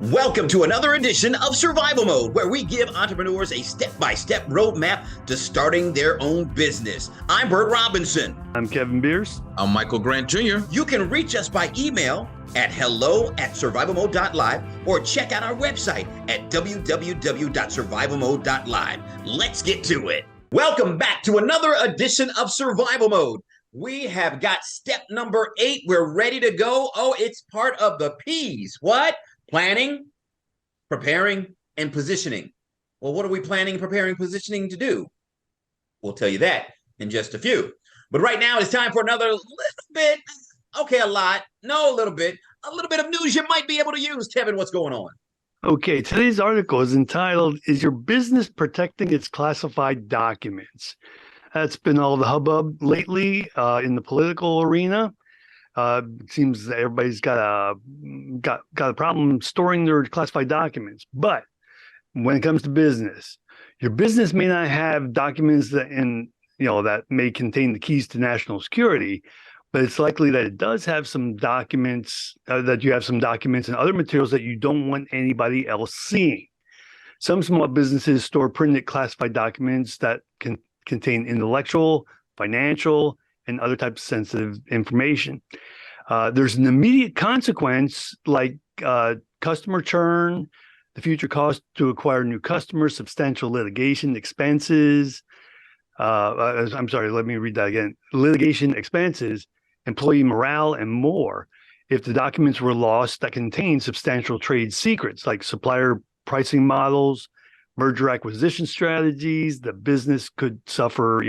Welcome to another edition of Survival Mode, where we give entrepreneurs a step-by-step roadmap to starting their own business. I'm Bert Robinson. I'm Kevin Beers. I'm Michael Grant Jr. You can reach us by email at hello@survivalmode.live or check out our website at www.survivalmode.live. Let's get to it. Welcome back to another edition of Survival Mode. We have got step number 8. We're ready to go. Oh, it's part of the P's. What? Planning, preparing, and positioning. Well, what are we planning, preparing, positioning to do? We'll tell you that in just a few. But right now, it's time for another little bit, a little bit of news you might be able to use. Kevin, what's going on? Okay, today's article is entitled, "Is Your Business Protecting Its Classified Documents?" That's been all the hubbub lately in the political arena. It seems that everybody's got a problem storing their classified documents. But when it comes to business, your business may not have documents that may contain the keys to national security, but it's likely that it does have some documents, that you have some documents and other materials that you don't want anybody else seeing. Some small businesses store printed classified documents that can contain intellectual, financial, and other types of sensitive information. There's an immediate consequence like customer churn, the future cost to acquire new customers, substantial litigation expenses. I'm sorry, let me read that again. Litigation expenses, employee morale, and more if the documents were lost that contain substantial trade secrets like supplier pricing models, merger acquisition strategies. The business could suffer,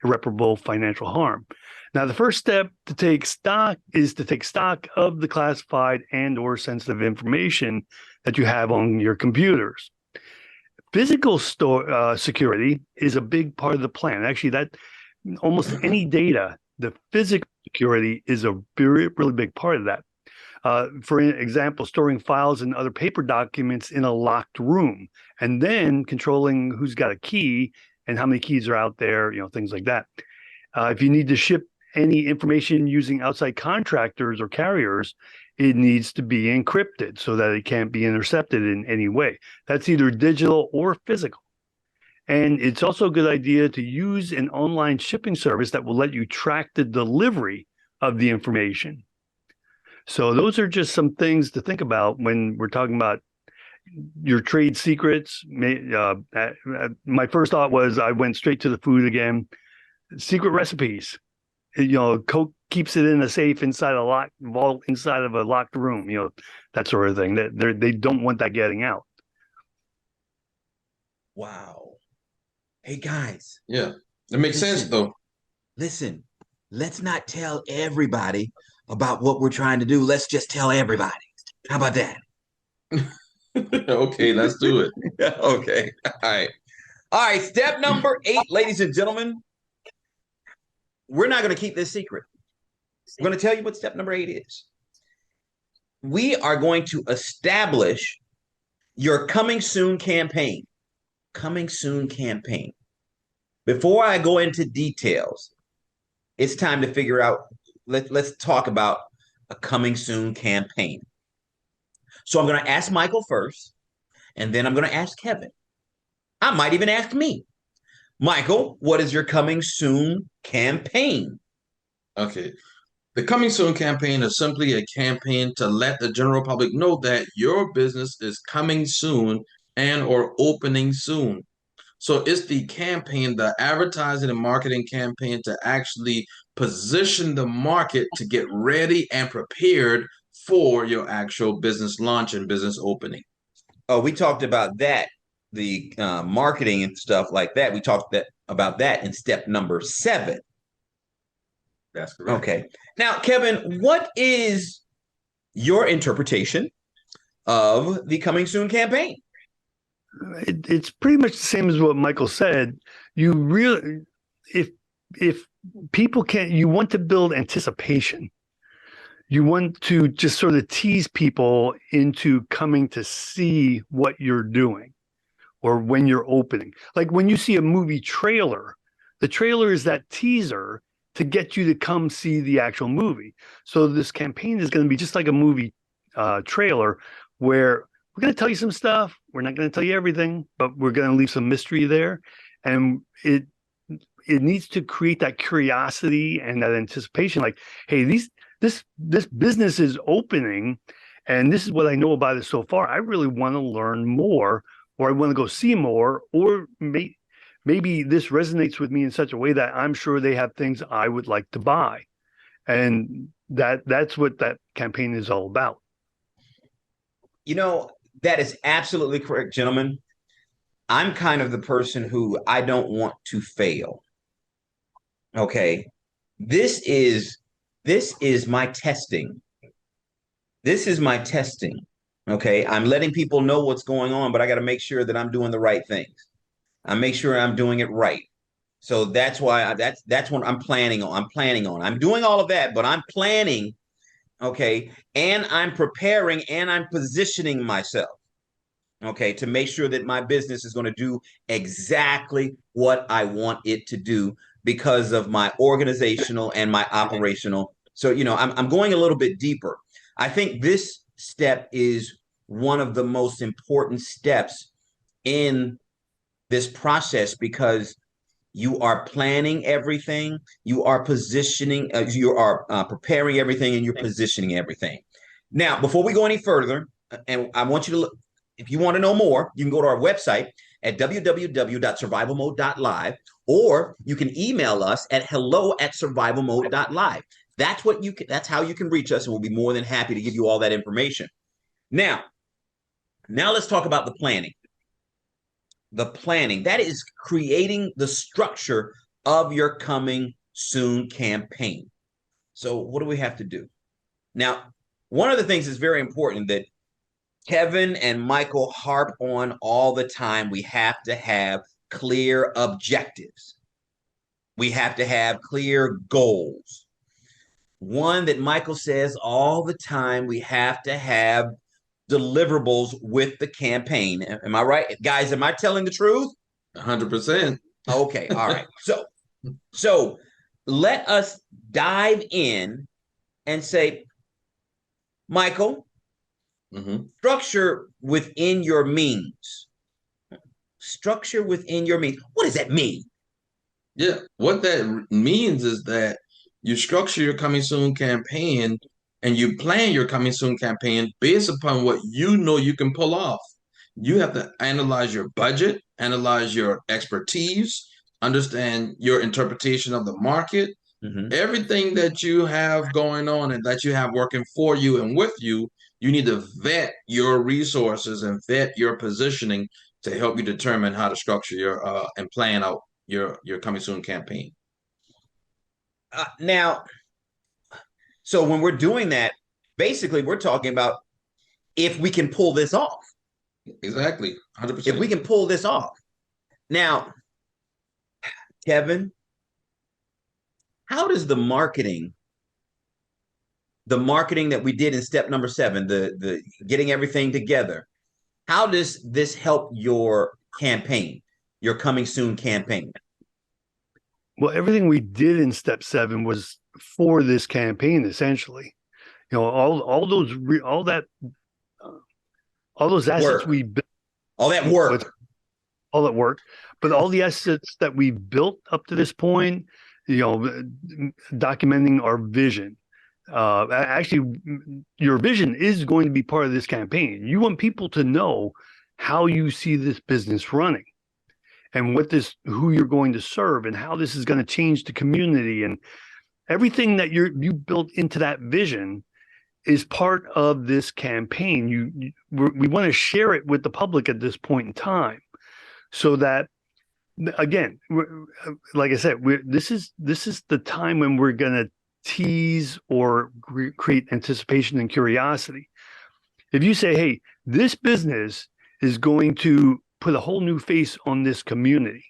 irreparable financial harm. Now, the first step to take stock is to take stock of the classified and or sensitive information that you have on your computers. Physical security is a big part of the plan. Actually, that almost any data, the physical security is a really big part of that. For example, storing files and other paper documents in a locked room, and then controlling who's got a key and how many keys are out there, things like that. If you need to ship any information using outside contractors or carriers, it needs to be encrypted so that it can't be intercepted in any way. That's either digital or physical. And it's also a good idea to use an online shipping service that will let you track the delivery of the information. So those are just some things to think about when we're talking about your trade secrets. My first thought was I went straight to the food again. Secret recipes. Coke keeps it in a safe inside a vault inside of a locked room. That sort of thing. They don't want that getting out. Wow. Hey guys. Yeah, that makes sense though. Listen, let's not tell everybody about what we're trying to do. Let's just tell everybody. How about that? Okay, let's do it. Okay. All right. Step number 8, ladies and gentlemen. We're not going to keep this secret. We're going to tell you what step number 8 is. We are going to establish your coming soon campaign. Coming soon campaign. Before I go into details, it's time to figure out, let's talk about a coming soon campaign. So I'm going to ask Michael first, and then I'm going to ask Kevin. I might even ask me. Michael, what is your coming soon campaign? Okay. The coming soon campaign is simply a campaign to let the general public know that your business is coming soon and or opening soon. So it's the campaign, the advertising and marketing campaign to actually position the market to get ready and prepared for your actual business launch and business opening. Oh, we talked about that, the marketing and stuff like that. We talked about that in step number 7. That's correct. Okay. Now, Kevin, what is your interpretation of the coming soon campaign? It's pretty much the same as what Michael said. You really, if people can't, you want to build anticipation. You want to just sort of tease people into coming to see what you're doing or when you're opening. Like when you see a movie trailer, the trailer is that teaser to get you to come see the actual movie. So this campaign is going to be just like a movie trailer where we're going to tell you some stuff. We're not going to tell you everything, but we're going to leave some mystery there. And it needs to create that curiosity and that anticipation. Like, hey, this business is opening, and this is what I know about it so far. I really want to learn more, or I want to go see more, or maybe this resonates with me in such a way that I'm sure they have things I would like to buy. And that's what that campaign is all about. That is absolutely correct, gentlemen. I'm kind of the person who I don't want to fail. Okay. This is my testing. This is my testing. Okay. I'm letting people know what's going on, but I got to make sure that I'm doing the right things. I make sure I'm doing it right. So that's why that's what I'm planning on. I'm doing all of that, but I'm planning, okay, and I'm preparing and I'm positioning myself, okay, to make sure that my business is going to do exactly what I want it to do because of my organizational and my operational. So, I'm going a little bit deeper. I think this step is one of the most important steps in this process because you are planning everything, you are positioning, you are preparing everything, and you're positioning everything. Now, before we go any further, and I want you to look, if you want to know more, you can go to our website at www.survivalmode.live, or you can email us at hello@survivalmode.live. That's how you can reach us, and we'll be more than happy to give you all that information. Now let's talk about the planning. The planning, that is creating the structure of your coming soon campaign. So what do we have to do? Now, one of the things that's very important that Kevin and Michael harp on all the time, we have to have clear objectives. We have to have clear goals. One that Michael says all the time, we have to have deliverables with the campaign. Am I right? Guys, am I telling the truth? 100%. Okay, all right. So let us dive in and say, Michael, structure within your means. Structure within your means. What does that mean? Yeah, what that means is that you structure your coming soon campaign and you plan your coming soon campaign based upon what you know you can pull off. You have to analyze your budget, analyze your expertise, understand your interpretation of the market, everything that you have going on and that you have working for you and with you. You need to vet your resources and vet your positioning to help you determine how to structure your and plan out your coming soon campaign. Now, so when we're doing that, basically we're talking about if we can pull this off. Exactly, 100%. If we can pull this off. Now, Kevin, how does the marketing that we did in step number 7, the getting everything together, how does this help your campaign, your coming soon campaign? Well, everything we did in step 7 was for this campaign, essentially. All those assets work. we built, all that work, but all the assets that we built up to this point, documenting our vision. Actually, your vision is going to be part of this campaign. You want people to know how you see this business running and who you're going to serve and how this is going to change the community, and everything that you built into that vision is part of this campaign. We want to share it with the public at this point in time, so that, again, like I said, this is the time when we're going to tease or create anticipation and curiosity. If you say, hey, this business is going to put a whole new face on this community,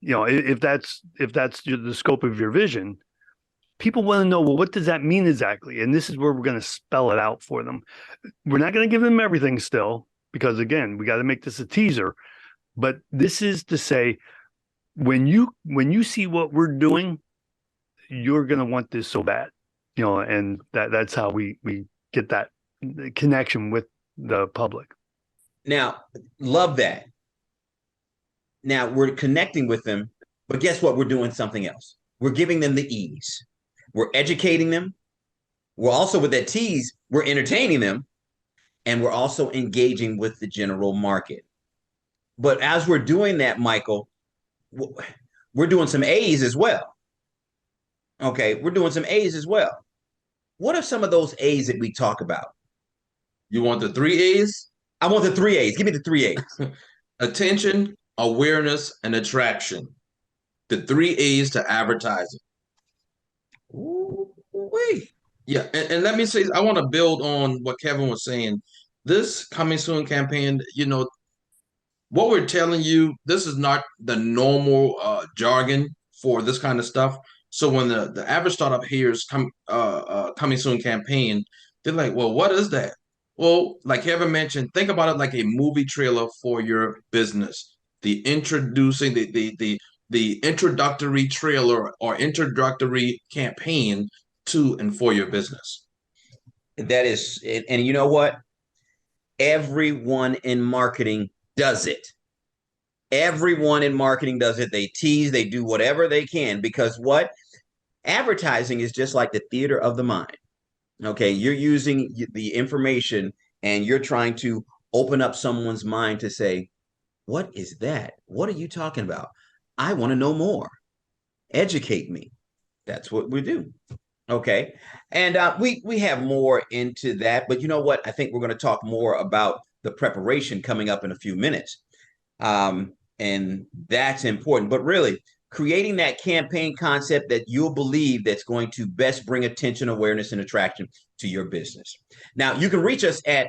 if that's the scope of your vision, people want to know, well, what does that mean exactly? And this is where we're going to spell it out for them. We're not going to give them everything still, because again, we got to make this a teaser. But this is to say, when you see what we're doing, you're going to want this so bad, and that's how we get that connection with the public. Now, love that. Now we're connecting with them, but guess what? We're doing something else. We're giving them the ease. We're educating them. We're also with that tease, we're entertaining them, and we're also engaging with the general market. But as we're doing that, Michael, we're doing some A's as well. Okay, we're doing some A's as well. What are some of those A's that we talk about? You want the three A's? I want the three A's. Give me the three A's. Attention, awareness, and attraction. The three A's to advertising. Ooh, wait. Yeah, and let me say, I want to build on what Kevin was saying. This coming soon campaign, what we're telling you, this is not the normal jargon for this kind of stuff. So when the average startup hears coming soon campaign, they're like, well, what is that? Well, like Kevin mentioned, think about it like a movie trailer for your business. The introductory trailer or introductory campaign to and for your business. That is, and you know what? Everyone in marketing does it. Everyone in marketing does it. They tease, they do whatever they can because what? Advertising is just like the theater of the mind. Okay, you're using the information and you're trying to open up someone's mind to say, what is that? What are you talking about? I want to know more. Educate me. That's what we do. Okay, and we have more into that, but you know what? I think we're going to talk more about the preparation coming up in a few minutes, and that's important. But really, creating that campaign concept that you'll believe that's going to best bring attention, awareness, and attraction to your business. Now, you can reach us at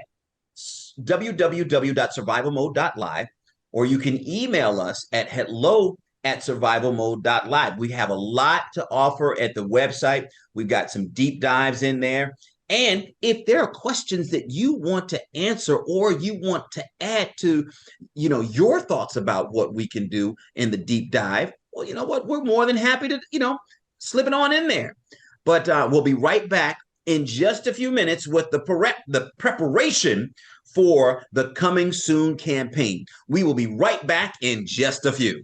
www.survivalmode.live, or you can email us at hello@survivalmode.live. We have a lot to offer at the website. We've got some deep dives in there. And if there are questions that you want to answer or you want to add to, your thoughts about what we can do in the deep dive, well, you know what? We're more than happy to, slip it on in there. But we'll be right back in just a few minutes with the preparation for the Coming Soon campaign. We will be right back in just a few.